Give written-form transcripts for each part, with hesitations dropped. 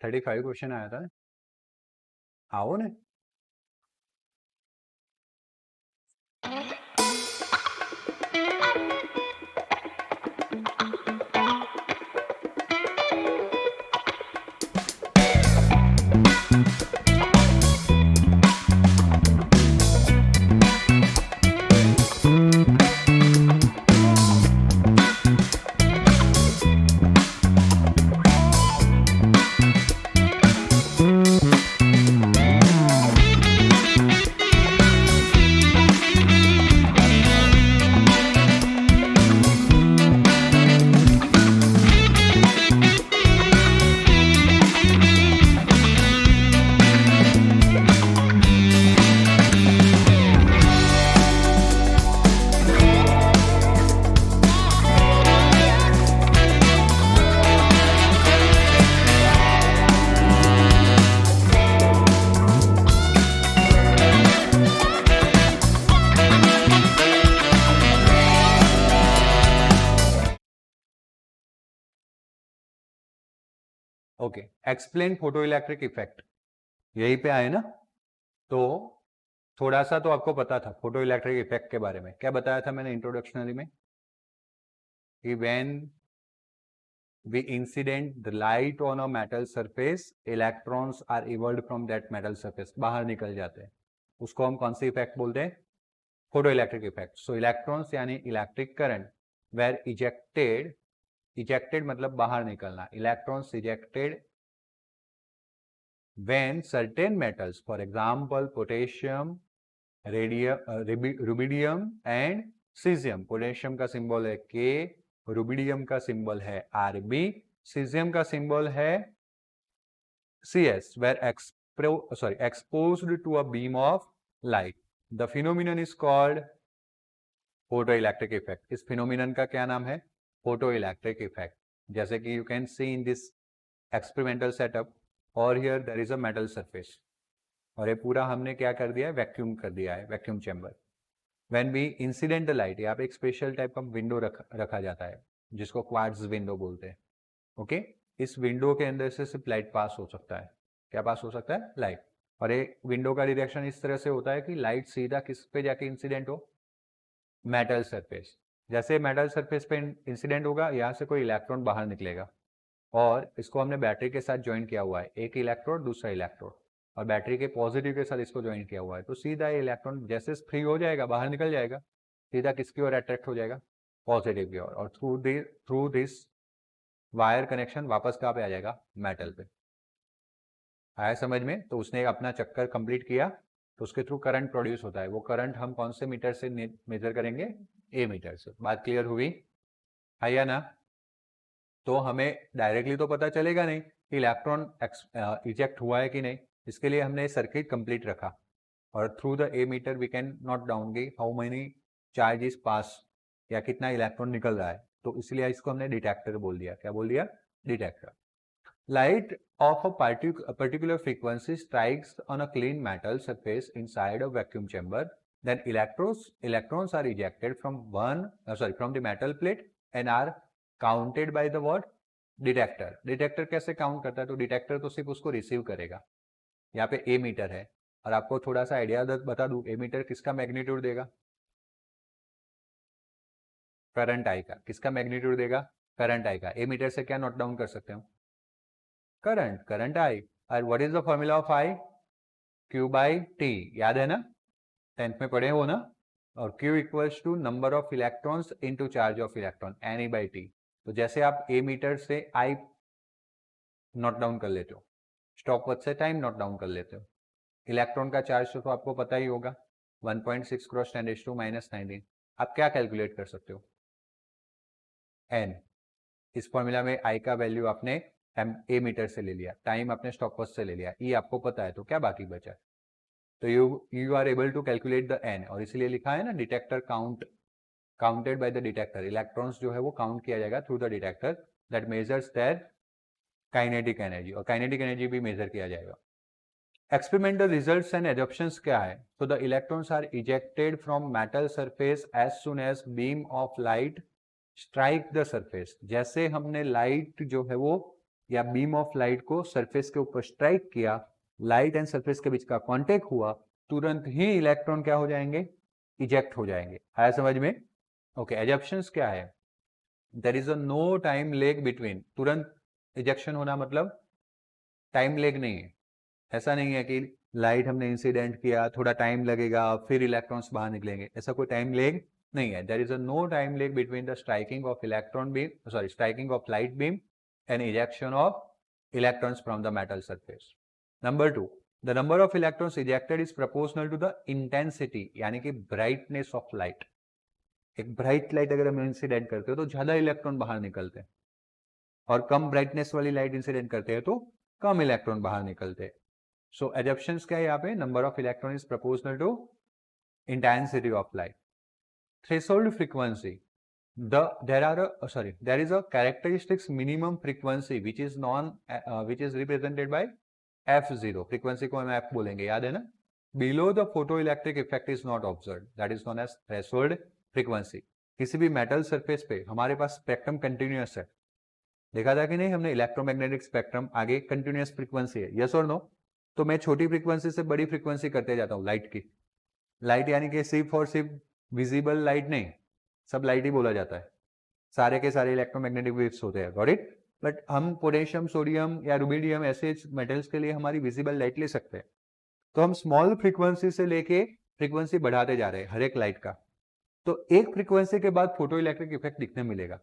35 question आया था। आओ ने। Okay, explain photo electric effect, यही पे आए ना। तो थोड़ा सा तो आपको पता था फोटो इलेक्ट्रिक इफेक्ट के बारे में। क्या बताया था मैंने इंट्रोडक्शनरी में कि when we incident the light on a metal surface, electrons are evolved from that metal surface, बाहर निकल जाते हैं। उसको हम कौन सी इफेक्ट बोलते हैं? Photoelectric effect. So electrons यानी electric current were ejected, ejected मतलब बाहर निकलना, electrons ejected when certain metals, for example potassium, rubidium and caesium, potassium का सिंबल है के, रुबिडियम का सिंबल है आरबी, सीजियम का सिंबल है CS, were exposed to a beam of light, the phenomenon is called photoelectric effect। इस phenomenon का क्या नाम है? photoelectric effect। जैसे कि you can see in this experimental setup, और here there is a metal surface, और ये पूरा हमने क्या कर दिया है? वैक्यूम कर दिया है, vacuum chamber. When we incident the light, यहाँ पे एक स्पेशल टाइप का विंडो रखा जाता है जिसको क्वार्ट्ज विंडो बोलते हैं। ओके, इस विंडो के अंदर से सिर्फ लाइट पास हो सकता है। क्या पास हो सकता है? लाइट। और ये विंडो का डिरेक्शन इस तरह से होता है कि लाइट सीधा किस पे जाके इंसिडेंट हो? Metal surface. जैसे मेटल सरफेस पे इंसिडेंट होगा, यहाँ से कोई इलेक्ट्रॉन बाहर निकलेगा, और इसको हमने बैटरी के साथ ज्वाइन किया हुआ है, एक इलेक्ट्रोड दूसरा इलेक्ट्रोड, और बैटरी के पॉजिटिव के साथ इसको ज्वाइन किया हुआ है। तो सीधा ये इलेक्ट्रॉन जैसे फ्री हो जाएगा, बाहर निकल जाएगा, सीधा किसकी ओर अट्रैक्ट हो जाएगा? पॉजिटिव की ओर, और थ्रू दिस वायर कनेक्शन वापस कहाँ पे आ जाएगा? मेटल पे। आया समझ में? तो उसने अपना चक्कर कंप्लीट किया, तो उसके थ्रू करंट प्रोड्यूस होता है। वो करंट हम कौन से मीटर से मेजर करेंगे? ए मीटर से। बात क्लियर हुई? है या ना? तो हमें डायरेक्टली तो पता चलेगा नहीं कि इलेक्ट्रॉन इजेक्ट हुआ है कि नहीं, इसके लिए हमने सर्किट कंप्लीट रखा, और through the ammeter we can note down की how many charge is pass, या कितना इलेक्ट्रॉन निकल रहा है। तो इसलिए इसको हमने डिटेक्टर बोल दिया। क्या बोल दिया? Detector. light of a particular frequency strikes on a clean metal surface inside a vacuum chamber, then electrons are ejected from from the metal plate and are counted by the what? Detector कैसे count करता है? तो detector तो सिर्फ उसको receive करेगा. यहाँ पे ए मीटर है और आपको थोड़ा सा आइडिया बता दूं, ए मीटर किसका मैग्नीट्यूड देगा? करंट आई का. किसका मैग्नीट्यूड देगा? करंट आई का. ए मीटर से क्या नोट डाउन कर सकते हो? Current I. और what is the formula of I? Q by T. याद है ना, 10th में पढ़े हो ना. और Q equals to number of electrons into charge of electron, N by T. तो जैसे आप ए मीटर से आई नोट डाउन कर लेते हो, स्टॉपवॉच से टाइम नोट डाउन कर लेते हो. इलेक्ट्रॉन का चार्ज तो आपको पता ही होगा, 1.6 क्रॉस 10⁻⁹. आप क्या कैलकुलेट कर सकते हो? N. इस फॉर्मूला में I का वैल्यू आपने ए मीटर से ले लिया, टाइम आपने स्टॉपवॉच से ले लिया, E आपको पता है, तो क्या बाकी बचा? तो you are able to calculate the N. और इसलिए लिखा है ना, detector counted by the detector. Electrons जो है वो काउंट किया जाएगा through the detector that measures their kinetic energy, और काइनेटिक एनर्जी भी मेजर किया जाएगा. एक्सपेरिमेंटल रिजल्ट्स एंड एडॉप्शंस क्या है? तो the electrons are ejected from metal surface as soon as beam of light strike the surface. जैसे हमने light जो है वो या बीम ऑफ लाइट को सरफेस के ऊपर स्ट्राइक किया, लाइट एंड सरफेस के बीच का कांटेक्ट हुआ, तुरंत ही इलेक्ट्रॉन क्या हो जाएंगे? इजेक्ट हो जाएंगे. आया समझ में? ओके. एडॉप्शंस क्या है? There is a no time lag between. तुरंत इजेक्शन होना मतलब टाइम लेग नहीं है. ऐसा नहीं है कि लाइट हमने इंसिडेंट किया, थोड़ा टाइम लगेगा, फिर इलेक्ट्रॉन्स बाहर निकलेंगे. ऐसा कोई टाइम लेग नहीं है. There is a no time lag between the striking of striking of light beam and ejection of electrons from the metal surface. Number 2, the number of electrons ejected is proportional to the intensity, यानी कि brightness of light. एक bright light अगर हम incident करते हो तो ज्यादा electron बाहर निकलते हैं, और कम ब्राइटनेस वाली लाइट इंसिडेंट करते हैं तो कम इलेक्ट्रॉन बाहर निकलते हैं. सो एडॉप्शंस क्या है यहाँ पे? Number of electron is proportional to intensity of light. Threshold frequency, there is a characteristics minimum frequency which is represented by f0. Frequency को हम f बोलेंगे, याद है ना. Below the photoelectric effect is not observed, that is known as threshold frequency. किसी भी metal surface पे हमारे पास स्पेक्ट्रम कंटिन्यूअस है. देखा था कि नहीं हमने? इलेक्ट्रोमैग्नेटिक स्पेक्ट्रम, आगे कंटिन्यूअस फ्रीक्वेंसी है, यस और नो? तो मैं छोटी फ्रीक्वेंसी से बड़ी फ्रीक्वेंसी करते जाता हूँ लाइट की. लाइट यानी कि सिर्फ और सिर्फ विजिबल लाइट नहीं, सब लाइट ही बोला जाता है. सारे के सारे इलेक्ट्रोमैग्नेटिक वेव्स होते हैं, गॉट इट. बट हम पोटेशियम, सोडियम या रुबिडियम ऐसे मेटल्स के लिए हमारी विजिबल लाइट ले सकते हैं. तो हम स्मॉल फ्रीक्वेंसी से लेके फ्रीक्वेंसी बढ़ाते जा रहे हैं हर एक लाइट का. तो एक फ्रीक्वेंसी के बाद फोटो इलेक्ट्रिक इफेक्ट दिखने मिलेगा,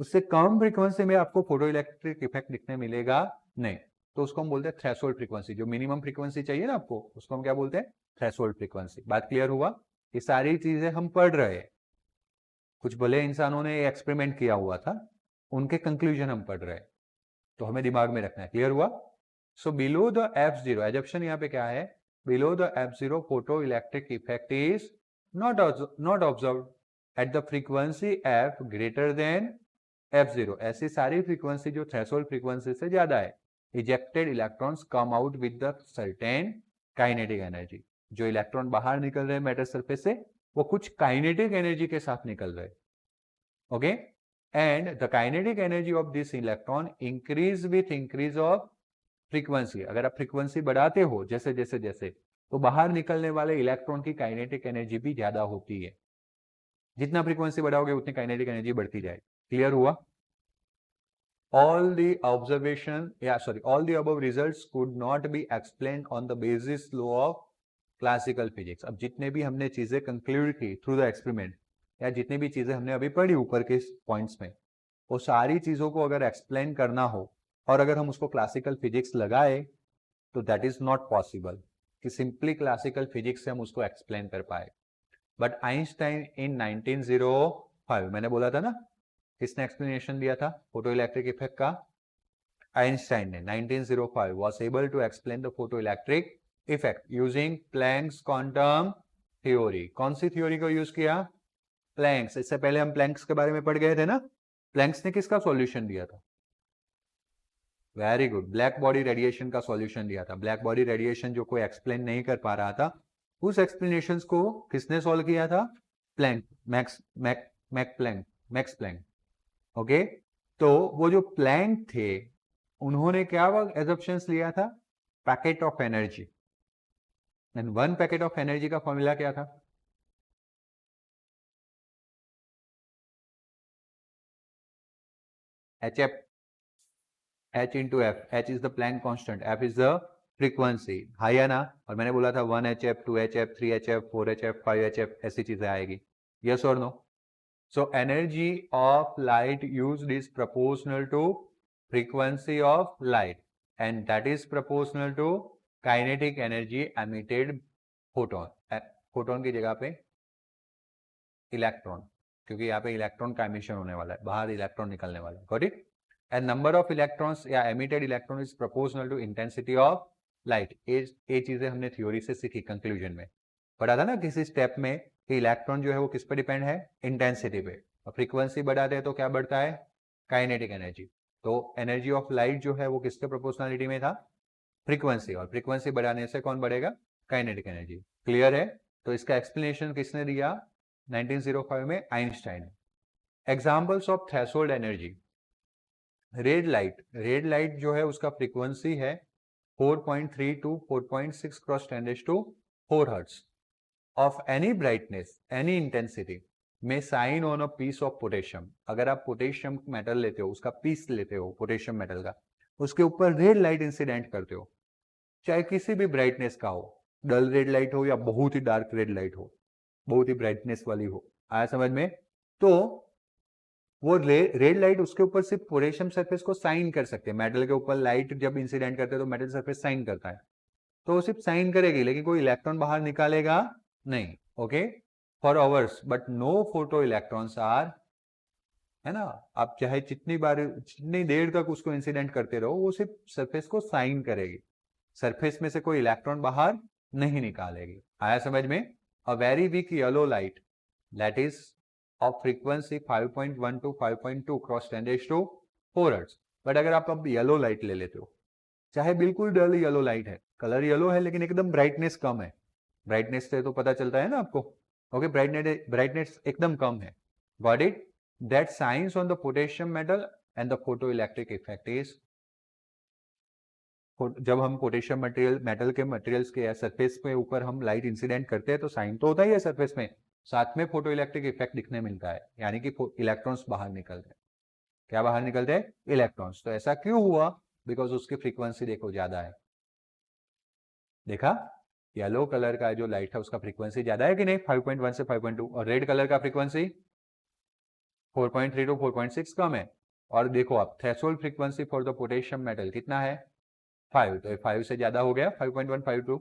उससे कम फ्रीक्वेंसी में आपको फोटो इलेक्ट्रिक इफेक्ट दिखने मिलेगा नहीं. तो उसको हम बोलते हैं थ्रेशोल्ड फ्रीक्वेंसी. जो मिनिमम फ्रीक्वेंसी चाहिए ना आपको, उसको हम क्या बोलते हैं? Threshold frequency. बात क्लियर हुआ? ये सारी चीजें हम पढ़ रहे हैं. कुछ भले इंसानों ने एक्सपेरिमेंट किया हुआ था, उनके कंक्लूजन हम पढ़ रहे हैं, तो हमें दिमाग में रखना है. क्लियर हुआ? So below the f0, adoption यहाँ पे क्या है? Below the f0 photo electric effect is not observed at the frequency f greater than f0. ऐसी सारी फ्रीक्वेंसी जो थ्रेशोल्ड फ्रीक्वेंसी से ज्यादा है, ejected electrons come out with the certain kinetic energy. जो इलेक्ट्रॉन बाहर निकल रहे हैं मेटल सरफेस से, वो कुछ काइनेटिक एनर्जी के साथ निकल रहे. Okay. And the kinetic energy of this electron increase with increase of frequency. अगर आप फ्रीक्वेंसी बढ़ाते हो जैसे जैसे जैसे, तो बाहर निकलने वाले इलेक्ट्रॉन की काइनेटिक एनर्जी भी ज्यादा होती है. जितना फ्रीक्वेंसी बढ़ाओगे उतनी काइनेटिक एनर्जी बढ़ती जाएगी. क्लियर हुआ? all the above results could not be explained on the basis law of classical physics. अब जितने भी हमने चीजें कंक्लूड की थ्रू द एक्सपेरिमेंट, या जितनी भी चीजें हमने अभी पढ़ी ऊपर के पॉइंट्स में, वो सारी चीजों को अगर एक्सप्लेन करना हो और अगर हम उसको क्लासिकल फिजिक्स लगाए, तो दैट इज नॉट पॉसिबल कि सिंपली क्लासिकल फिजिक्स से हम उसको एक्सप्लेन कर पाए. बट आइंस्टाइन इन 1905, मैंने बोला था ना किसने एक्सप्लेनेशन दिया था फोटो इलेक्ट्रिक इफेक्ट का? आइंस्टाइन ने 1905 was able to explain the photoelectric effect using Planck's quantum theory. कौन सी थ्योरी को यूज किया? प्लैंक्स. इससे पहले हम प्लैंक्स के बारे में पढ़ गए थे ना. प्लैंक्स ने किसका सॉल्यूशन दिया था? Very good, black body radiation का सॉल्यूशन दिया था। ब्लैक बॉडी रेडिएशन जो कोई एक्सप्लेन नहीं कर पा रहा था, उस एक्सप्लेनेशन को किसने सॉल्व किया था? Planck, max Planck. ओके, तो वो जो प्लैंक थे उन्होंने क्या एजम्पशंस लिया था? Packet of energy. And one packet of energy का फॉर्मूला क्या था? HF, H into F. H is the Planck constant, F is the frequency. High है ना? और मैंने बोला था 1HF, 2HF, 3HF, 4HF, 5HF ऐसी चीजें आएगी। Yes or no? So energy of light used is proportional to frequency of light, and that is proportional to kinetic energy emitted photon. Photon की जगह पे इलेक्ट्रॉन, क्योंकि यहाँ पे इलेक्ट्रॉन का एमिशन होने वाला है, बाहर इलेक्ट्रॉन निकलने वाला है। Got it? And number of electrons या emitted electron is proportional to intensity of light. ये चीजें हमने थ्योरी से सीखी, कंक्लूजन में पढ़ा था ना किसी स्टेप में कि इलेक्ट्रॉन जो है वो किस पे डिपेंड है? इंटेंसिटी पे। और फ्रीक्वेंसी बढ़ाते हैं तो क्या बढ़ता है? Kinetic energy. तो एनर्जी ऑफ लाइट जो है वो किसके प्रोपोर्शनलिटी में था? फ्रीक्वेंसी। और फ्रीक्वेंसी बढ़ाने से कौन बढ़ेगा? Kinetic energy. क्लियर है? तो इसका एक्सप्लेनेशन किसने दिया 1905 में? Einstein. Examples of threshold energy. Red light जो है उसका फ्रीक्वेंसी है 4.3 to 4.6 cross 10⁻⁴ hertz of any brightness, any intensity में shine on a piece of potassium. अगर आप पोटेशियम मेटल लेते हो, उसका पीस लेते हो पोटेशियम मेटल का, उसके ऊपर रेड लाइट इंसिडेंट करते हो, चाहे किसी भी ब्राइटनेस का हो, डल रेड लाइट हो या बहुत ही डार्क रेड लाइट हो, बहुत ही ब्राइटनेस वाली हो, आया समझ में? तो वो रेड लाइट उसके ऊपर सिर्फ पोटेशियम सरफेस को साइन कर सकते हैं। मेटल के ऊपर लाइट जब इंसिडेंट करते हैं तो मेटल सरफेस साइन करता है, तो वो सिर्फ साइन करेगी, लेकिन कोई इलेक्ट्रॉन बाहर निकालेगा नहीं। Okay, for hours, but no photoelectrons are, है ना? आप चाहे जितनी देर तक उसको इंसिडेंट करते रहो, वो सिर्फ सरफेस को साइन करेगी, सरफेस में से कोई इलेक्ट्रॉन बाहर नहीं निकालेगी। आया समझ में? A very weak yellow light that is of frequency 5.1 to 5.2 cross 10⁻⁴ hertz. But अगर आप अब येलो लाइट ले लेते हो, चाहे बिल्कुल डल येलो लाइट है, कलर येलो है लेकिन एकदम ब्राइटनेस कम है, ब्राइटनेस से तो पता चलता है ना आपको। ओके, ब्राइटनेस एकदम कम है। Got it? That science on the potassium metal and the photo electric effect is, जब हम पोटेशियम मेटल के मटेरियल्स के सरफेस पे ऊपर हम लाइट इंसिडेंट करते हैं तो साइन तो होता ही है सरफेस में, साथ में फोटो इलेक्ट्रिक इफेक्ट दिखने मिलता है, यानी कि इलेक्ट्रॉन्स बाहर निकलते हैं। क्या बाहर निकलते हैं? इलेक्ट्रॉन्स। तो ऐसा क्यों हुआ? बिकॉज उसकी फ्रीक्वेंसी देखो ज्यादा है। देखा, येलो कलर का जो लाइट है उसका फ्रीक्वेंसी ज्यादा है कि नहीं? 5.1 से 5.2। और रेड कलर का फ्रीक्वेंसी 4.3 to 4.6 कम है। और देखो आप, threshold frequency for the potassium metal कितना है? 5। तो 5 से ज्यादा हो गया, 5.1, 5.2।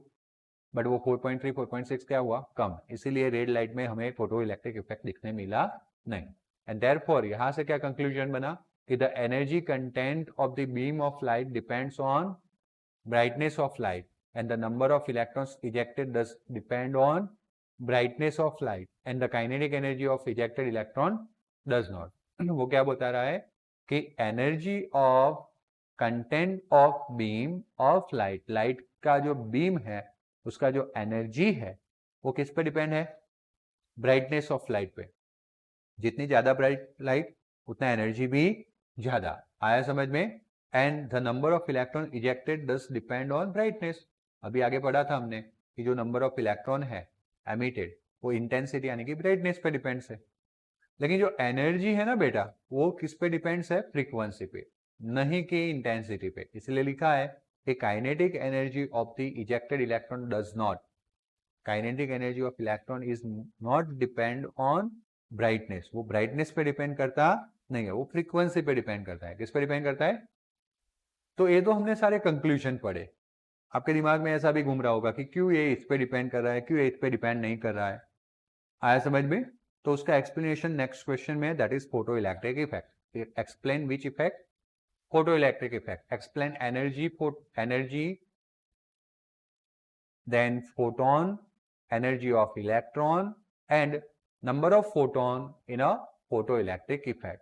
बट वो 4.3, 4.6 क्या हुआ? कम। इसीलिए रेड लाइट में हमें फोटो इलेक्ट्रिक इफेक्ट दिखने मिला नहीं। एंड देयरफॉर यहां से क्या कंक्लूजन बना कि the energy content of the beam of light depends on brightness of light and the number of electrons ejected does depend on brightness of light and the kinetic energy of ejected electron does not. वो क्या बता रहा है कि energy of content of beam of light, light का जो beam है उसका जो एनर्जी है वो किस पे डिपेंड है? ब्राइटनेस ऑफ लाइट पे। जितनी ज्यादा ब्राइट लाइट उतना एनर्जी भी ज्यादा। आया समझ में? And the number of electron ejected does depend on brightness. अभी आगे पढ़ा था हमने कि जो नंबर ऑफ इलेक्ट्रॉन है एमिटेड वो इंटेंसिटी यानी कि ब्राइटनेस पे डिपेंड्स है, लेकिन जो एनर्जी है ना बेटा वो किस पे डिपेंड्स है? फ्रीक्वेंसी पे, नहीं कि इंटेंसिटी पे। इसलिए लिखा है कि kinetic energy of the ejected electron does not, kinetic energy of electron is not depend on brightness. वो ब्राइटनेस पे डिपेंड करता नहीं है, वो फ्रीक्वेंसी पे डिपेंड करता है। किस पे डिपेंड करता है? तो ये तो हमने सारे कंक्लूजन पढ़े। आपके दिमाग में ऐसा भी घूम रहा होगा कि क्यों ये इस पे डिपेंड कर रहा है, क्यों ये इस पे डिपेंड नहीं कर रहा है। आया समझ में? तो उसका एक्सप्लेनेशन नेक्स्ट क्वेश्चन में, that is photo electric effect. Explain which effect? Photo electric effect. Explain energy then photon, energy of electron and number of photon in a photoelectric effect.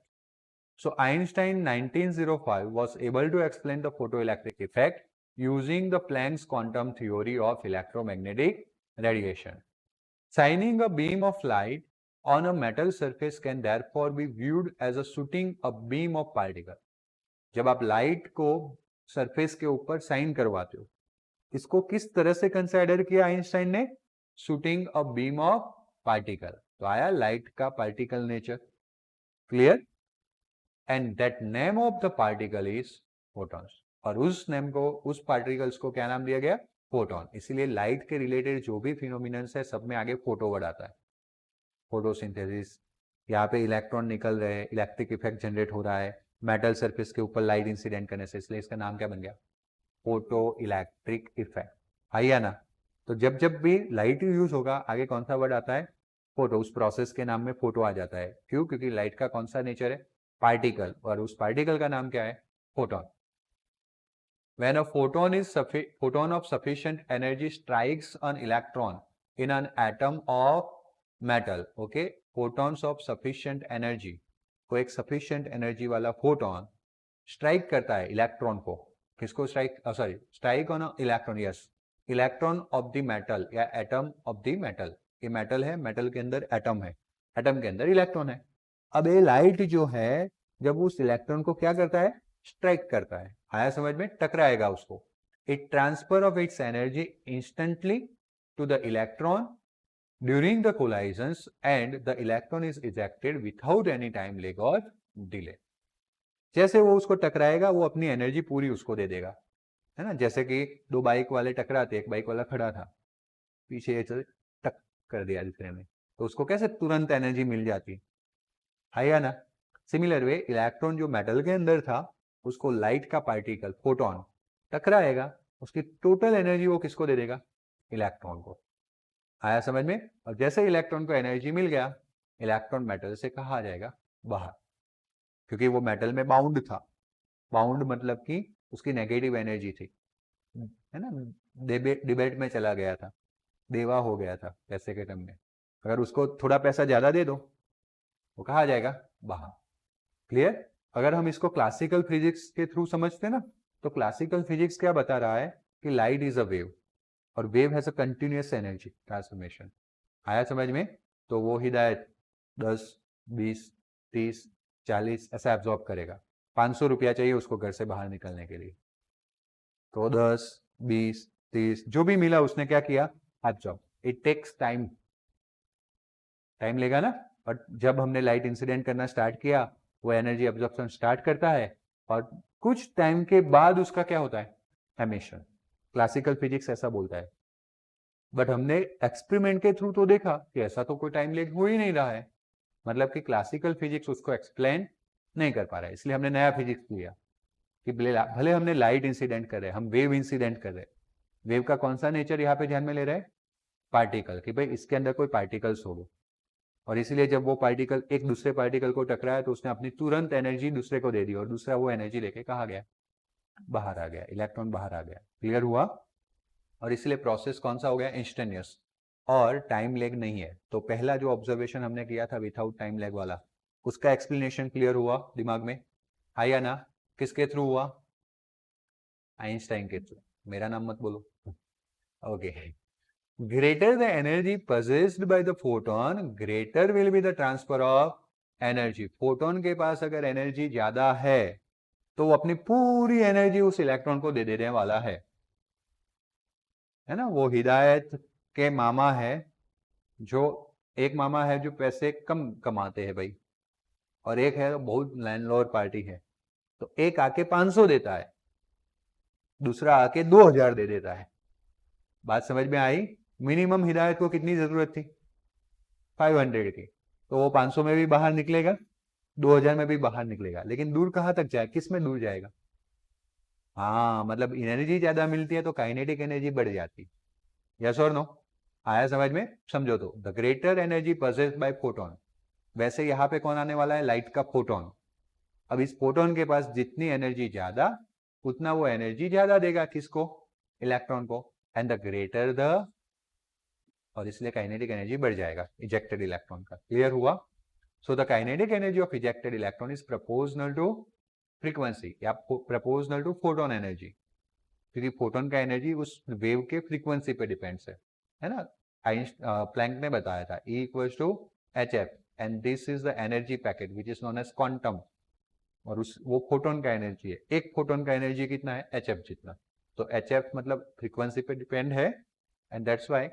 So Einstein 1905 was able to explain the photoelectric effect using the Planck's quantum theory of electromagnetic radiation. Shining a beam of light on a metal surface can therefore be viewed as a shooting a beam of particle. जब आप light को surface के ऊपर shine करवाते हो, इसको किस तरह से कंसिडर किया आइंस्टाइन ने? Shooting a beam of particle. तो आया लाइट का particle nature. Clear? And that name of the particle is photons. और उस नेम को, उस पार्टिकल्स को क्या नाम दिया गया? फोटोन. इसीलिए लाइट के रिलेटेड जो भी फिनोमिनन्स है सब में आगे फोटो वर्ड आता है. फोटोसिंथेसिस, यहाँ पे इलेक्ट्रॉन निकल रहे हैं, इलेक्ट्रिक इफेक्ट जनरेट हो रहा है मेटल सरफेस के ऊपर लाइट इंसिडेंट करने से, इसलिए इसका नाम क्या बन गया? Photo electric effect. आइए ना. तो जब जब भी लाइट यूज होगा आगे कौन सा वर्ड आता है? फोटो. उस प्रोसेस के नाम में फोटो आ जाता है. क्यों? क्योंकि लाइट का कौन सा नेचर है? पार्टिकल. और उस पार्टिकल का नाम क्या है? Photon. When a photon of sufficient energy strikes an electron in an atom of metal, okay, photons of sufficient energy, को एक sufficient energy वाला photon strike करता है इलेक्ट्रॉन को. किसको strike? strike on a electron. yes, electron of the metal या atom of the metal. ये metal है, metal के अंदर atom है, atom के अंदर इलेक्ट्रॉन है. अब ये लाइट जो है जब उस इलेक्ट्रॉन को क्या करता है? स्ट्राइक करता है. आया समझ में? टकराएगा उसको. It transfer of its energy instantly to the electron during the collisions and the electron is ejected without any time lag और डिले. जैसे वो उसको टकराएगा वो अपनी एनर्जी पूरी उसको दे देगा, है ना. जैसे कि दो बाइक वाले टकराते, एक बाइक वाला खड़ा था, पीछे टक कर दिया दूसरे में, तो उसको कैसे तुरंत एनर्जी मिल जाती है या ना. सिमिलर वे इलेक्ट्रॉन जो मेटल के अंदर था उसको लाइट का पार्टिकल फोटोन टकराएगा, उसकी टोटल एनर्जी वो किसको दे देगा? इलेक्ट्रॉन को. आया समझ में? और जैसे इलेक्ट्रॉन को एनर्जी मिल गया, इलेक्ट्रॉन मेटल से कहा जाएगा बाहर, क्योंकि वो मेटल में बाउंड था. बाउंड मतलब कि उसकी नेगेटिव एनर्जी थी, है ना. डिबेट में चला गया था, देवा हो गया था पैसे के टर्म में. अगर उसको थोड़ा पैसा ज्यादा दे दो वो कहा जाएगा बाहर. क्लियर? अगर हम इसको क्लासिकल फिजिक्स के थ्रू समझते ना, तो क्लासिकल फिजिक्स क्या बता रहा है कि लाइट इज अ वेव और wave has a continuous energy transformation. आया समझ में? तो वो हिदायत 10, 20, 30, 40 ऐसा एब्जॉर्ब करेगा. 500 रुपया चाहिए उसको घर से बाहर निकलने के लिए, तो 10, 20, 30 जो भी मिला उसने क्या किया? Absorb. It takes time. Time लेगा ना. और जब हमने लाइट इंसिडेंट करना स्टार्ट किया वो एनर्जी एब्जॉर्प्शन स्टार्ट करता है और कुछ टाइम के बाद उसका क्या होता है? एमिशन. क्लासिकल फिजिक्स ऐसा बोलता है. बट हमने एक्सपेरिमेंट के थ्रू तो देखा कि ऐसा तो कोई टाइम लेग हो ही नहीं रहा है. मतलब कि क्लासिकल फिजिक्स उसको एक्सप्लेन नहीं कर पा रहा है. इसलिए हमने नया फिजिक्स लिया कि भले हमने लाइट इंसिडेंट कर रहे हैं, हम वेव इंसिडेंट कर रहे हैं. वेव का कौन सा नेचर यहाँ पे ध्यान में ले रहे हैं? पार्टिकल. कि भाई इसके अंदर कोई पार्टिकल्स होगा, और इसीलिए जब वो पार्टिकल एक दूसरे पार्टिकल को टकराया तो उसने अपनी तुरंत एनर्जी दूसरे को दे दी और दूसरा वो एनर्जी लेके कहा गया? बाहर आ गया. इलेक्ट्रॉन बाहर आ गया. क्लियर हुआ? और इसलिए प्रोसेस कौन सा हो गया? इंस्टेंटिनियस और टाइम लेग नहीं है. तो पहला जो ऑब्जर्वेशन हमने किया था विथआउट टाइम लेग वाला, उसका एक्सप्लेनेशन क्लियर हुआ दिमाग में? आया ना. किसके थ्रू हुआ? आइंस्टाइन के थ्रू. मेरा नाम मत बोलो. Okay. Greater the energy possessed by the photon, greater will be the transfer of energy. Photon के पास अगर एनर्जी ज्यादा है तो वो अपनी पूरी एनर्जी उस इलेक्ट्रॉन को दे देने वाला है ना. वो हिदायत के मामा है, जो एक मामा है जो पैसे कम कमाते हैं भाई, और एक है बहुत लैंडलॉर्ड पार्टी है. तो एक आके 500 देता है, दूसरा आके 2000 दे देता है. बात समझ में आई? मिनिमम हिदायत को कितनी जरूरत थी? 500 की. तो वो 500 में भी बाहर निकलेगा, 2000 में भी बाहर निकलेगा. लेकिन दूर कहां तक जाए? किस में दूर जाएगा? हाँ, मतलब एनर्जी ज्यादा मिलती है तो काइनेटिक एनर्जी बढ़ जाती है. यस और नो? आया समझ में? समझो. तो the greater energy possessed bye photon. वैसे यहां पे कौन आने वाला है? लाइट का फोटोन. अब इस फोटोन के पास जितनी एनर्जी ज्यादा, उतना वो एनर्जी ज्यादा देगा. किसको? इलेक्ट्रॉन को. एंड द ग्रेटर द, और इसलिए काइनेटिक एनर्जी बढ़ जाएगा इजेक्टेड इलेक्ट्रॉन का. क्लियर हुआ? So the kinetic energy of ejected electron is proportional to frequency या proportional to photon energy, क्योंकि फोटोन का एनर्जी उस वेव के फ्रीक्वेंसी पे डिपेंड्स है ना. प्लैंक ने बताया था E equals to H F and this is the energy packet which is known as quantum, और उस वो फोटोन का एनर्जी है. एक फोटोन का एनर्जी कितना है, एच एफ जितना. तो एच एफ मतलब फ्रीक्वेंसी पे डिपेंड है, and that's why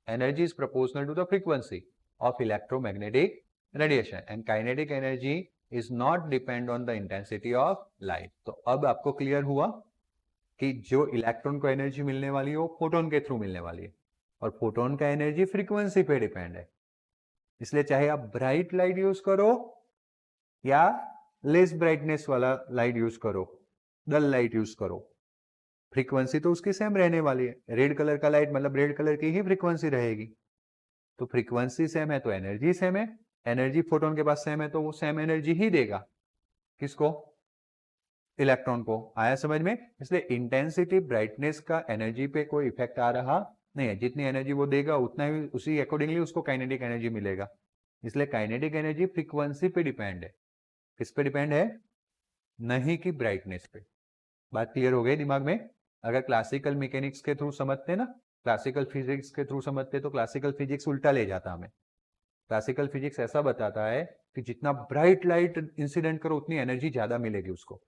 energy is proportional to the frequency of electromagnetic radiation and kinetic energy is not depend on the intensity of light. तो अब आपको क्लियर हुआ कि जो इलेक्ट्रॉन को एनर्जी मिलने वाली है वो फोटोन के थ्रू मिलने वाली है, और फोटोन का एनर्जी फ्रीक्वेंसी पे डिपेंड है. इसलिए चाहे आप ब्राइट लाइट यूज करो या लेस ब्राइटनेस वाला लाइट यूज करो, डल लाइट यूज करो, फ्रीक्वेंसी तो उसकी सेम रहने वाली है. रेड कलर का लाइट मतलब रेड कलर की ही फ्रीक्वेंसी रहेगी. तो फ्रीक्वेंसी सेम है तो एनर्जी सेम है. एनर्जी फोटोन के पास सेम है तो वो सेम एनर्जी ही देगा. किसको, इलेक्ट्रॉन को. आया समझ में. इसलिए इंटेंसिटी ब्राइटनेस का एनर्जी पे कोई इफेक्ट आ रहा नहीं है. जितनी एनर्जी वो देगा उतना ही उसी अकॉर्डिंगली उसको काइनेटिक एनर्जी मिलेगा. इसलिए काइनेटिक एनर्जी फ्रीक्वेंसी पे डिपेंड है. किस पे डिपेंड है, नहीं कि ब्राइटनेस पे. बात क्लियर हो गई दिमाग में. अगर क्लासिकल मैकेनिक्स के थ्रू समझते ना, क्लासिकल फिजिक्स के थ्रू समझते तो क्लासिकल फिजिक्स उल्टा ले जाता हमें. क्लासिकल फिजिक्स ऐसा बताता है कि जितना ब्राइट लाइट इंसिडेंट करो उतनी एनर्जी ज्यादा मिलेगी उसको.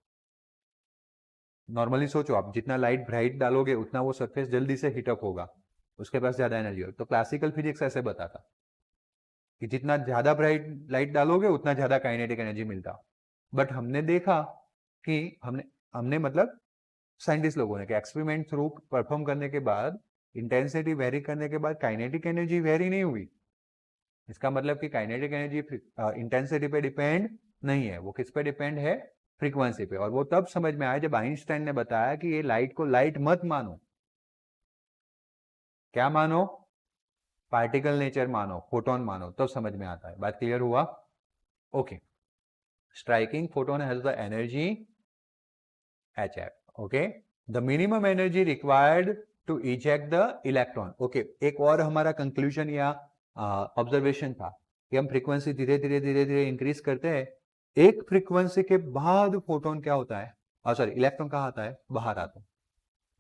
नॉर्मली सोचो आप, जितना लाइट ब्राइट डालोगे उतना वो सरफेस जल्दी से हीटअप होगा, उसके पास ज्यादा एनर्जी होगी. तो क्लासिकल फिजिक्स ऐसे बताता कि जितना ज्यादा ब्राइट लाइट डालोगे उतना ज्यादा काइनेटिक एनर्जी मिलता. बट हमने देखा कि हमने मतलब साइंटिस्ट लोगों ने, कि एक्सपेरिमेंट थ्रू परफॉर्म करने के बाद, इंटेंसिटी वेरी करने के बाद काइनेटिक एनर्जी वेरी नहीं हुई. इसका मतलब कि काइनेटिक एनर्जी इंटेंसिटी पे डिपेंड नहीं है, वो किस पे डिपेंड है, फ्रीक्वेंसी पे. और वो तब समझ में आया जब आइंस्टाइन ने बताया कि ये लाइट को लाइट मत मानो. क्या मानो, पार्टिकल नेचर मानो, फोटोन मानो, तब समझ में आता है. बात क्लियर हुआ. Okay. Striking photon has the energy HF. Okay. The minimum energy required to eject the electron. Okay. एक और हमारा कंक्लूजन या ऑब्जर्वेशन था कि हम फ्रीक्वेंसी धीरे धीरे इंक्रीज करते हैं. एक फ्रीक्वेंसी के बाद फोटोन क्या होता है, सॉरी इलेक्ट्रॉन कहाँ आता है, बाहर आता है.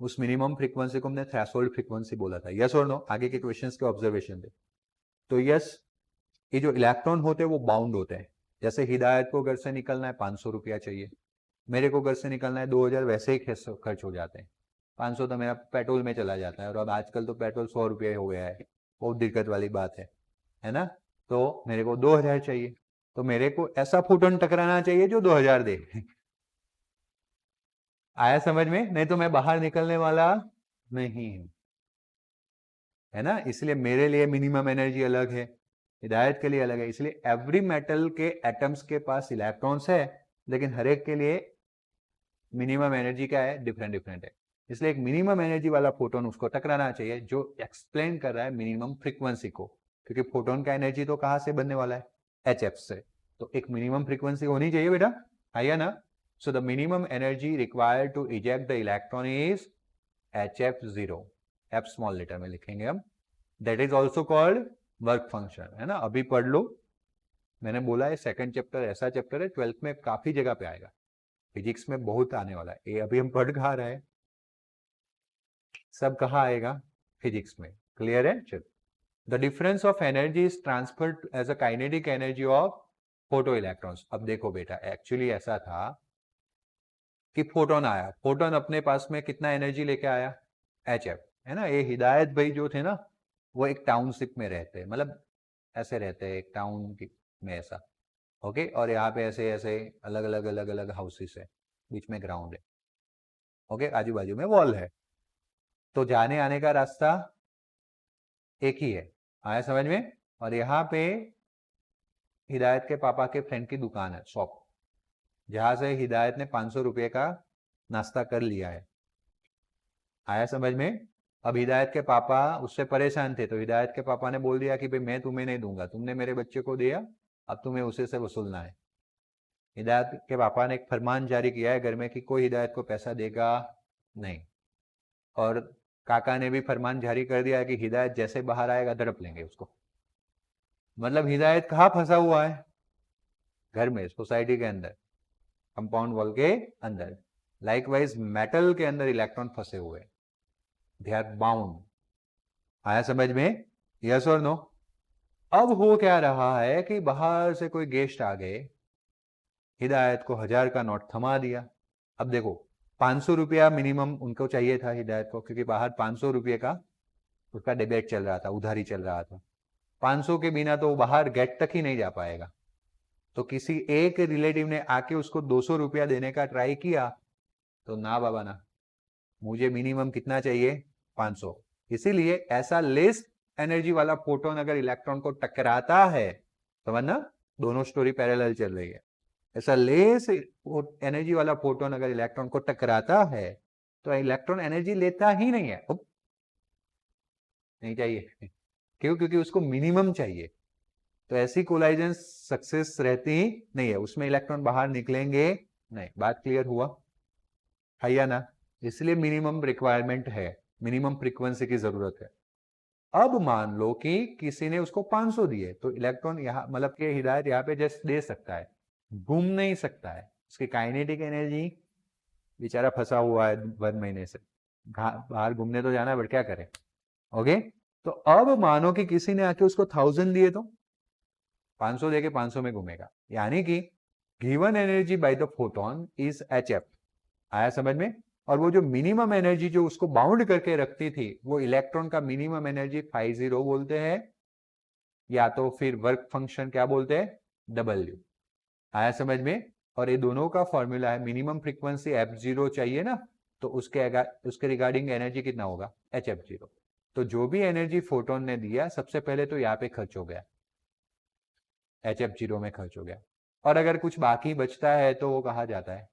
उस मिनिमम फ्रीक्वेंसी को हमने थ्रेशोल्ड फ्रीक्वेंसी बोला था. यस और नो, आगे के क्वेश्चंस के ऑब्जर्वेशन थे. तो यस, ये जो इलेक्ट्रॉन होते हैं वो बाउंड होते हैं. जैसे हिदायत को घर से निकलना है 500 रुपया चाहिए, मेरे को घर से निकलना है 2000, वैसे ही खर्च हो जाते हैं. 500 तो मेरा पेट्रोल में चला जाता है, और अब आजकल तो पेट्रोल 100 रुपये हो गया है, बहुत दिक्कत वाली बात है ना. तो मेरे को 2000 चाहिए, तो मेरे को ऐसा फोटोन टकराना चाहिए जो 2000 दे. आया समझ में. नहीं तो मैं बाहर निकलने वाला नहीं हूं, है ना. इसलिए मेरे लिए मिनिमम एनर्जी अलग है, हिदायत के लिए अलग है. इसलिए एवरी मेटल के एटम्स के पास इलेक्ट्रॉन्स है, लेकिन हर एक के लिए मिनिमम एनर्जी क्या है, डिफरेंट है. इसलिए एक मिनिमम एनर्जी वाला फोटोन उसको टकराना चाहिए जो एक्सप्लेन कर रहा है मिनिमम फ्रीक्वेंसी को, क्योंकि फोटोन का एनर्जी तो कहां से बनने वाला है, HF से. तो एक मिनिमम फ्रीक्वेंसी होनी चाहिए बेटा, आया ना. So the minimum energy required to eject the electron is HF0. F small letter में लिखेंगे हम. That is also called work function, है ना. अभी पढ़ लो, मैंने बोला है सेकंड चैप्टर ऐसा चैप्टर है 12th में काफी जगह पे आएगा, फिजिक्स में बहुत आने वाला है. ये अभी हम पढ़ कहाँ रहे हैं, सब कहाँ आएगा, फिजिक्स में. क्लियर है. चलो. The difference of energy is transferred as a kinetic energy of photoelectrons. अब देखो बेटा, एक्चुअली ऐसा था कि फोटोन आया, फोटोन अपने पास में कितना एनर्जी लेके आया, HF, है ना. ये हिदायत भाई जो थे ना, वो एक टाउनशिप में रहते हैं, मतलब ऐसे रहते हैं एक टाउन में ऐसा. ओके. और यहाँ पे ऐसे ऐसे अलग अलग हाउसेस है, बीच में ग्राउंड है. ओके. आजू बाजू में वॉल है, तो जाने आने का रास्ता एक ही है. आया समझ में. और यहाँ पे हिदायत के पापा के फ्रेंड की दुकान है, शॉप, जहां से हिदायत ने 500 रुपये का नाश्ता कर लिया है. आया समझ में. अब हिदायत के पापा उससे परेशान थे, तो हिदायत के पापा ने बोल दिया कि भाई मैं तुम्हें नहीं दूंगा, तुमने मेरे बच्चे को दिया, अब तुम्हें उसे से वसूलना है. हिदायत के पापा ने एक फरमान जारी किया है घर में कि कोई हिदायत को पैसा देगा नहीं. और काका ने भी फरमान जारी कर दिया है कि हिदायत जैसे बाहर आएगा धड़प लेंगे उसको. मतलब हिदायत कहाँ फंसा हुआ है? घर में, सोसाइटी के अंदर, कंपाउंड वॉल के अंदर। लाइकवाइज मेटल के अंदर इलेक्ट्रॉन फंसे हुए, दे आर बाउंड। आया समझ में? यस और नो? अब हो क्या रहा है कि बाहर से कोई गेस्ट आ गए, हिदायत को 1000 का नोट थमा दिया। अब देखो 500 रुपया मिनिमम उनको चाहिए था हिदायत को, क्योंकि बाहर 500 रुपये का उसका डिबेट चल रहा था, उधारी चल रहा था। 500 के बिना तो वो बाहर गेट तक ही नहीं जा पाएगा। तो किसी एक रिलेटिव ने आके उसको 200 रुपया देने का ट्राई किया, तो ना बाबा ना, मुझे मिनिमम कितना चाहिए? 500। इसीलिए ऐसा लेस एनर्जी वाला फोटोन अगर इलेक्ट्रॉन को टकराता है, समझना, दोनों स्टोरी पैरेलल चल रही है। ऐसा लेस एनर्जी वाला फोटोन अगर इलेक्ट्रॉन को टकराता है, तो इलेक्ट्रॉन एनर्जी लेता ही नहीं है। नहीं चाहिए, क्यों? क्योंकि उसको मिनिमम चाहिए। तो ऐसी कोलाइजन सक्सेस रहती नहीं है, उसमें इलेक्ट्रॉन बाहर निकलेंगे नहीं। बात क्लियर हुआ है या ना? इसलिए मिनिमम रिक्वायरमेंट है, मिनिमम फ्रीक्वेंसी की जरूरत है। अब मान लो कि किसी ने उसको 500 दिए, तो इलेक्ट्रॉन यहाँ, मतलब कि हिदायत यहाँ पे जस्ट दे सकता है, घूम नहीं सकता है। उसकी काइनेटिक एनर्जी, बेचारा फंसा हुआ है 1 महीने से, बाहर घूमने तो जाना है, बट क्या करे? ओके। तो अब मानो कि किसी ने आके उसको 1000 दिए, तो 500 देके 500 में घूमेगा, यानी कि given energy by the photon is HF। आया समझ में? और वो जो मिनिमम एनर्जी जो उसको बाउंड करके रखती थी, वो इलेक्ट्रॉन का मिनिमम एनर्जी 50 बोलते हैं, या तो फिर वर्क फंक्शन क्या बोलते हैं? W। आया समझ में? और ये दोनों का फॉर्मूला है, मिनिमम फ्रीक्वेंसी F0 चाहिए ना, तो उसके रिगार्डिंग एनर्जी कितना होगा? HF0। तो जो भी एनर्जी फोटोन ने दिया, सबसे पहले तो यहाँ पे खर्च हो गया, HF0 में खर्च हो गया। और अगर कुछ बाकी बचता है तो वो कहा जाता है,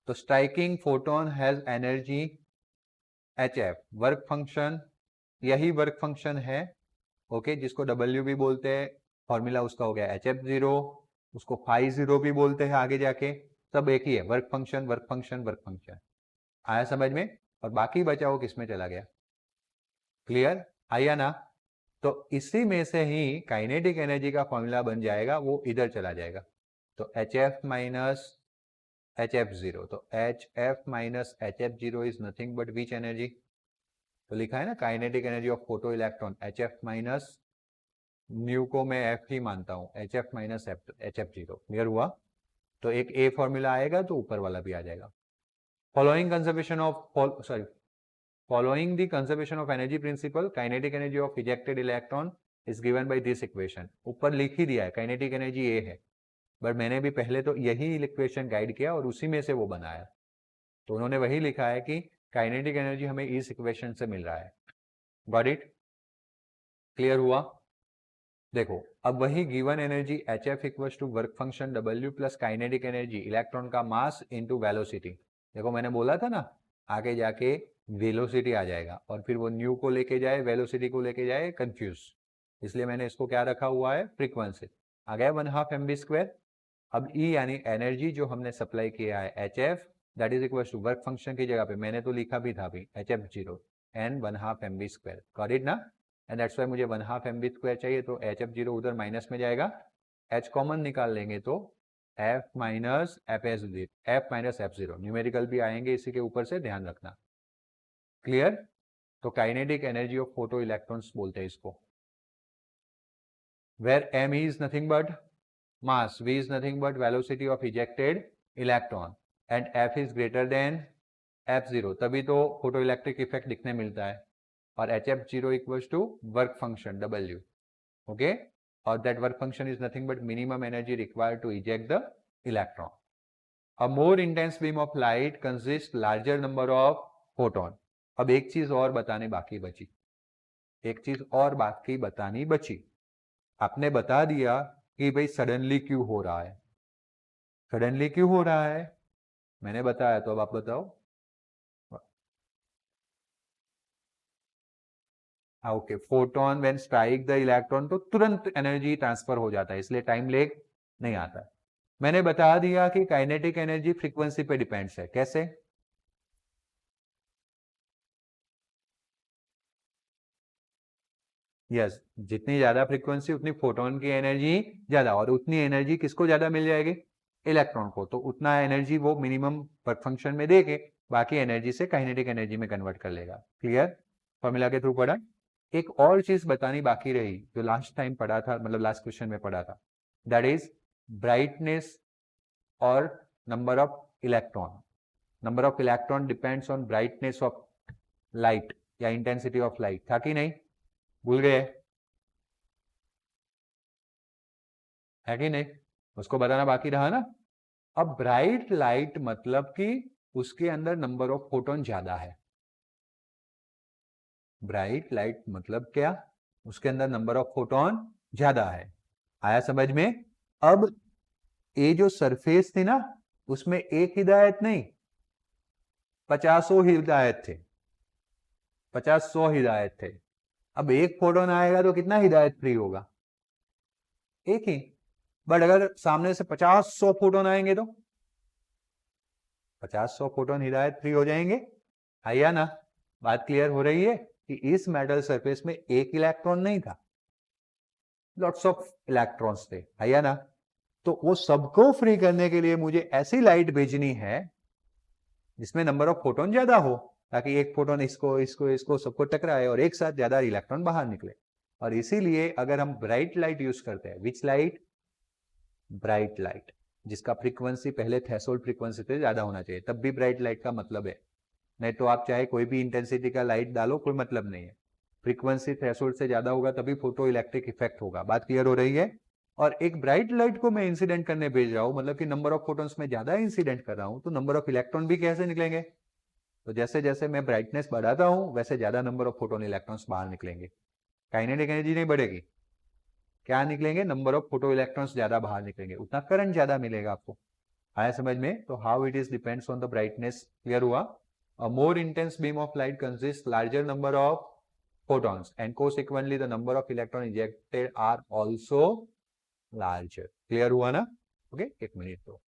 तो striking photon has energy HF, work function, यही वर्क फंक्शन है, ओके, जिसको W भी बोलते हैं। फॉर्मूला उसका हो गया HF0, उसको 50 भी बोलते हैं आगे जाके, सब एक ही है, work function work function work function. आया समझ में? और बाकी बचा वो किसमें चला गया? क्लियर? आया ना? तो इसी में से ही काइनेटिक एनर्जी का फॉर्मूला बन जाएगा, वो इधर चला जाएगा। तो HF माइनस HF0, तो HF minus HF0 is nothing but which energy? तो लिखा है ना, kinetic energy of photo electron, HF minus, new को मैं F ही मानता हूं, HF माइनस HF0। क्लियर हुआ? तो एक A फॉर्मूला आएगा तो ऊपर वाला भी आ जाएगा। Following conservation of Following the conservation of energy principle, kinetic energy of ejected electron is given by this equation। ऊपर लिख ही दिया है, काइनेटिक एनर्जी A है, बट मैंने भी पहले तो यही इक्वेशन गाइड किया और उसी में से वो बनाया। तो उन्होंने वही लिखा है कि काइनेटिक एनर्जी हमें इस इक्वेशन से मिल रहा है। Got it? क्लियर हुआ? देखो, अब वही given energy HF equals to work function W plus kinetic energy, electron का मास इनटू वेलोसिटी। देखो मैंने बोला था ना, आगे जाके वेलोसिटी आ जाएगा, और फिर वो न्यू को लेके जाए, वेलोसिटी को लेके जाए, कंफ्यूज। इसलिए मैंने इसको क्या रखा हुआ है? फ्रीक्वेंसी। आ गया 1/2 mv²। अब E यानी एनर्जी जो हमने सप्लाई किया है HF, that is equal to work function की जगह पे मैंने तो लिखा भी था भी HF0 and 1/2 mv²। Got it ना? एंड दैट्स वाई मुझे 1/2 mv² चाहिए, तो HF0 उधर माइनस में जाएगा, H कॉमन निकाल लेंगे तो F माइनस F0, न्यूमेरिकल भी आएंगे इसी के ऊपर से, ध्यान रखना। क्लियर? तो kinetic energy of photoelectrons बोलते हैं इसको, where M is nothing but mass, V is nothing but velocity of ejected electron and F is greater than F0, तभी तो फोटो इलेक्ट्रिक इफेक्ट दिखने मिलता है। और HF0 equals to work function W, okay, और that work function is nothing but minimum energy required to eject the electron. A more intense beam of light consists larger number of photon। अब एक चीज और बताने बाकी बची, एक चीज और बाकी बतानी बची। आपने बता दिया कि भाई सडनली क्यों हो रहा है, सडनली क्यों हो रहा है मैंने बताया, तो अब आप बताओ। Okay, photon when strike the electron तो तुरंत एनर्जी ट्रांसफर हो जाता है, इसलिए टाइम लेग नहीं आता। मैंने बता दिया कि काइनेटिक एनर्जी फ्रीक्वेंसी पे डिपेंड्स है। कैसे? यस, जितनी ज्यादा फ्रीक्वेंसी उतनी फोटोन की एनर्जी ज्यादा, और उतनी एनर्जी किसको ज्यादा मिल जाएगी? इलेक्ट्रॉन को। तो उतना एनर्जी वो मिनिमम वर्क फंक्शन में देके बाकी एनर्जी से काइनेटिक एनर्जी में कन्वर्ट कर लेगा। क्लियर? फॉर्मूला के थ्रू पढ़ा। एक और चीज बतानी बाकी रही जो लास्ट टाइम पढ़ा था, मतलब लास्ट क्वेश्चन में पढ़ा था, दैट इज ब्राइटनेस और number of electron. Number of electron depends on brightness of light या इंटेंसिटी ऑफ लाइट। था कि नहीं? भूल गए? है कि नहीं? उसको बताना बाकी रहा ना। अब ब्राइट लाइट मतलब कि उसके अंदर नंबर ऑफ फोटोन ज्यादा है। ब्राइट लाइट मतलब क्या? उसके अंदर नंबर ऑफ फोटोन ज्यादा है। आया समझ में? अब ये जो सरफेस थी ना, उसमें एक हिदायत नहीं, 50 हिदायत थे, 50 हिदायत थे। अब एक फोटोन आएगा तो कितना हिदायत फ्री होगा? एक ही। बट अगर सामने से 50 फोटोन आएंगे तो 50 फोटोन हिदायत फ्री हो जाएंगे। आया ना? बात क्लियर हो रही है कि इस मेटल सरफेस में एक इलेक्ट्रॉन नहीं था, लॉट्स ऑफ इलेक्ट्रॉन्स थे। आया ना? तो वो सबको फ्री करने के लिए मुझे ऐसी लाइट भेजनी है जिसमें नंबर ऑफ फोटोन ज्यादा हो, ताकि एक फोटोन इसको इसको इसको सबको टकराए और एक साथ ज्यादा इलेक्ट्रॉन बाहर निकले। और इसीलिए अगर हम ब्राइट लाइट यूज करते हैं, विच लाइट? ब्राइट लाइट, जिसका फ्रीक्वेंसी पहले थ्रेशोल्ड फ्रीक्वेंसी से ज्यादा होना चाहिए, तब भी ब्राइट लाइट का मतलब है। नहीं तो आप चाहे कोई भी इंटेंसिटी का लाइट डालो, कोई मतलब नहीं है। फ्रीक्वेंसी थ्रेशोल्ड से ज्यादा होगा तभी फोटो इलेक्ट्रिक इफेक्ट होगा। बात क्लियर हो रही है? और एक ब्राइट लाइट को मैं इंसिडेंट करने भेज रहा हूं, मतलब कि नंबर ऑफ फोटोन्स में ज्यादा इंसिडेंट कर रहा हूं, तो नंबर ऑफ इलेक्ट्रॉन भी कैसे निकलेंगे? तो जैसे जैसे मैं ब्राइटनेस बढ़ाता हूं वैसे ज्यादा नंबर ऑफ फोटोन इलेक्ट्रॉन्स बाहर निकलेंगे। काइनेटिक एनर्जी नहीं बढ़ेगी, क्या निकलेंगे? नंबर ऑफ फोटो इलेक्ट्रॉन्स ज्यादा बाहर निकलेंगे, उतना करंट ज्यादा मिलेगा आपको। आया समझ में? तो how it is depends on the brightness. Clear हुआ? A more intense beam of light consists larger number of photons and consequently the number of electrons ejected are also larger. Clear हुआ ना? Okay, एक minute तो।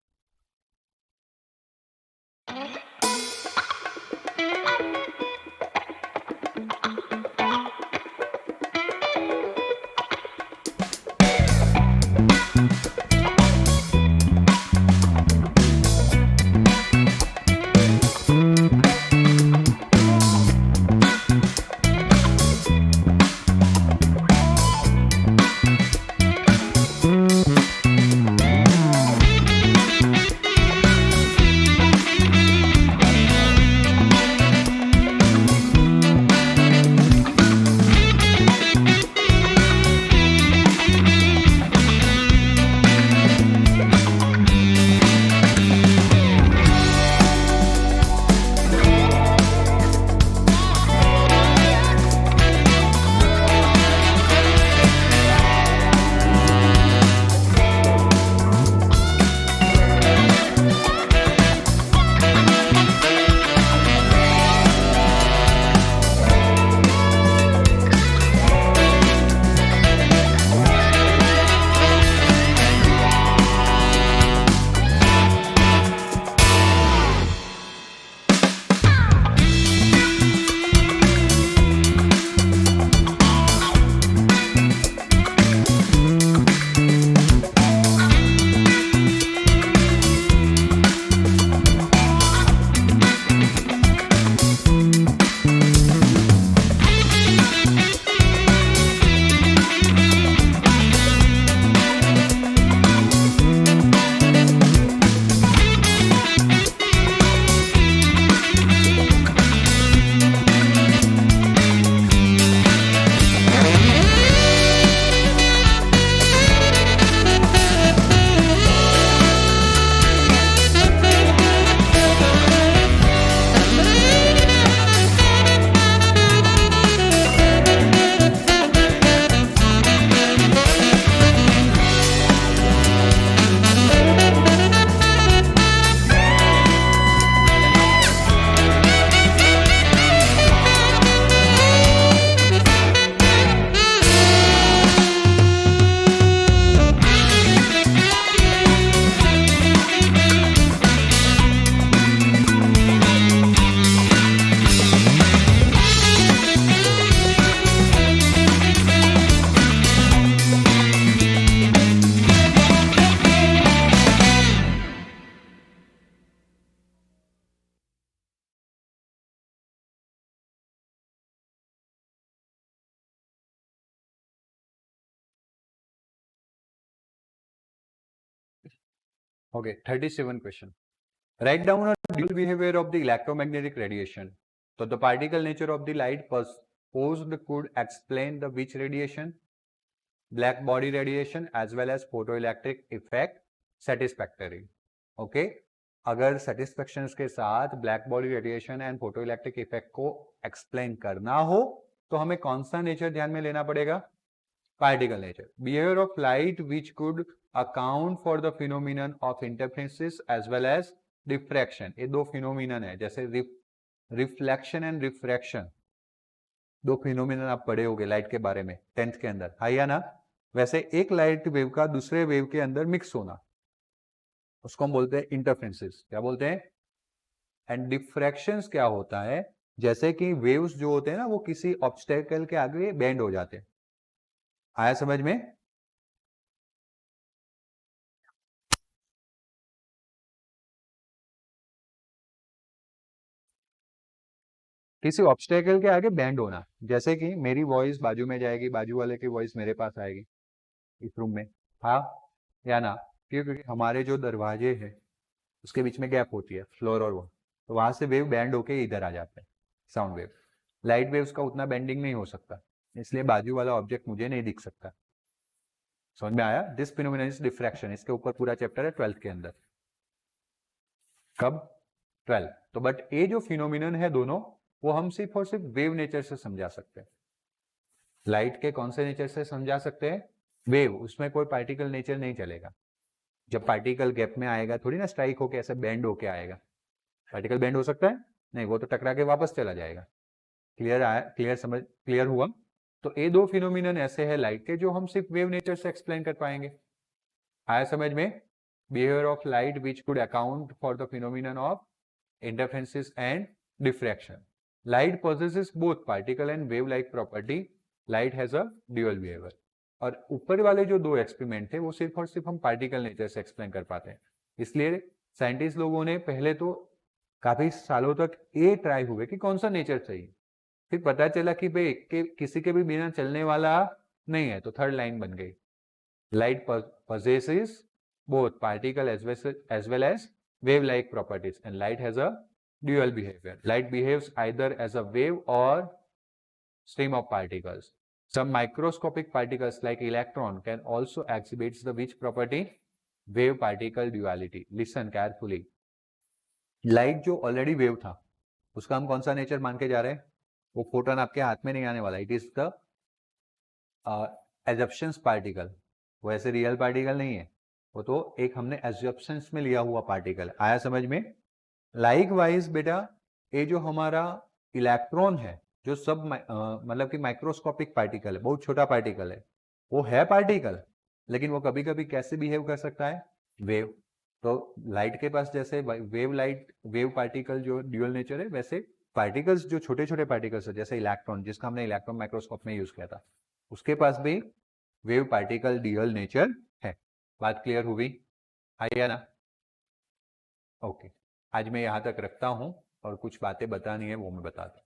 Okay, 37 question. Write down a dual behavior of the electromagnetic radiation. So the particle nature of the light posed could explain the which radiation? Black body radiation as well as photoelectric effect satisfactory. Okay, अगर satisfaction के साथ black body radiation and photoelectric effect को explain करना हो तो हमें कौन सा nature ध्यान में लेना पड़ेगा? Particle nature. Behavior of light which could account for the phenomenon of interferences as well as diffraction. ये दो phenomenon है, जैसे reflection and refraction, दो phenomenon आप पढ़े होगे लाइट के बारे में 10th के अंदर, है या ना? वैसे एक लाइट वेव का दूसरे वेव के अंदर मिक्स होना, उसको हम बोलते हैं इंटरफेरेंसेस. क्या बोलते हैं? एंड डिफ्रैक्शंस क्या होता है? जैसे कि वेव्स जो होते हैं ना वो किसी ऑब्स्टेकल के आगे बेंड हो जाते हैं. आया समझ में? किसी ऑब्स्टेकल के आगे बेंड होना, जैसे कि मेरी वॉइस बाजू में जाएगी, बाजू वाले की वॉइस मेरे पास आएगी इस रूम में, हाँ या ना? क्योंकि हमारे जो दरवाजे हैं उसके बीच में गैप होती है, फ्लोर और वो, तो वहां से वेव बैंड होके इधर आ जाते हैं. साउंड वेव, लाइट वेव्स का उतना बेंडिंग नहीं हो सकता, इसलिए बाजू वाला ऑब्जेक्ट मुझे नहीं दिख सकता. समझ में आया? This phenomenon is diffraction. इसके ऊपर पूरा चैप्टर है 12th के अंदर. कब? 12. तो बट ये जो फिनोमिनन है दोनों, वो हम सिर्फ और सिर्फ वेव नेचर से समझा सकते हैं. लाइट के कौन से नेचर से समझा सकते हैं? वेव. उसमें कोई पार्टिकल नेचर नहीं चलेगा. जब पार्टिकल गैप में आएगा थोड़ी ना स्ट्राइक होके ऐसे बेंड होके आएगा. पार्टिकल बेंड हो सकता है? नहीं, वो तो टकरा के वापस चला जाएगा. क्लियर आया? क्लियर हुआ? तो ये दो फिनोमिनन ऐसे है लाइट के जो हम सिर्फ वेव नेचर से एक्सप्लेन कर पाएंगे. आया समझ में? Behaviour of light which could account for the phenomenon of interferences and diffraction. Light possesses both particle and wave like property. Light has a dual behavior. और ऊपर वाले जो दो एक्सपेरिमेंट थे वो सिर्फ और सिर्फ हम पार्टिकल नेचर से एक्सप्लेन कर पाते हैं. इसलिए साइंटिस्ट लोगों ने पहले तो काफी सालों तक ये ट्राई हुए कि कौन सा नेचर चाहिए. फिर पता चला कि भाई किसी के भी बिना चलने वाला नहीं है, तो थर्ड लाइन बन गई. Light possesses both particle as well as wave-like properties, and light has a dual behavior. Light behaves either as a wave or stream of particles. Some microscopic particles like electron can also exhibit the which property? Wave-particle duality. Listen carefully. Light जो already wave था, उसका हम कौन सा nature मान के जा रहे हैं? वो फोटोन आपके हाथ में नहीं आने वाला. It is the assumptions particle. वो ऐसे रियल पार्टिकल नहीं है, वो तो एक हमने एज्यूप्शंस में लिया हुआ पार्टिकल. आया समझ में? लाइक वाइज बेटा, ये जो हमारा इलेक्ट्रॉन है, जो सब मतलब कि माइक्रोस्कोपिक पार्टिकल है, बहुत छोटा पार्टिकल है, वो है पार्टिकल, लेकिन वो कभी कभी कैसे बिहेव कर सकता है? वेव. तो लाइट के पास जैसे वेव पार्टिकल जो ड्यूअल नेचर है, वैसे पार्टिकल्स जो छोटे छोटे पार्टिकल्स है जैसे इलेक्ट्रॉन, जिसका हमने इलेक्ट्रॉन माइक्रोस्कोप में यूज किया था, उसके पास भी वेव पार्टिकल ड्यूअल नेचर है. बात क्लियर हुई? आइए ना? ओके. आज मैं यहाँ तक रखता हूँ और कुछ बातें बतानी है वो मैं बताता हूँ.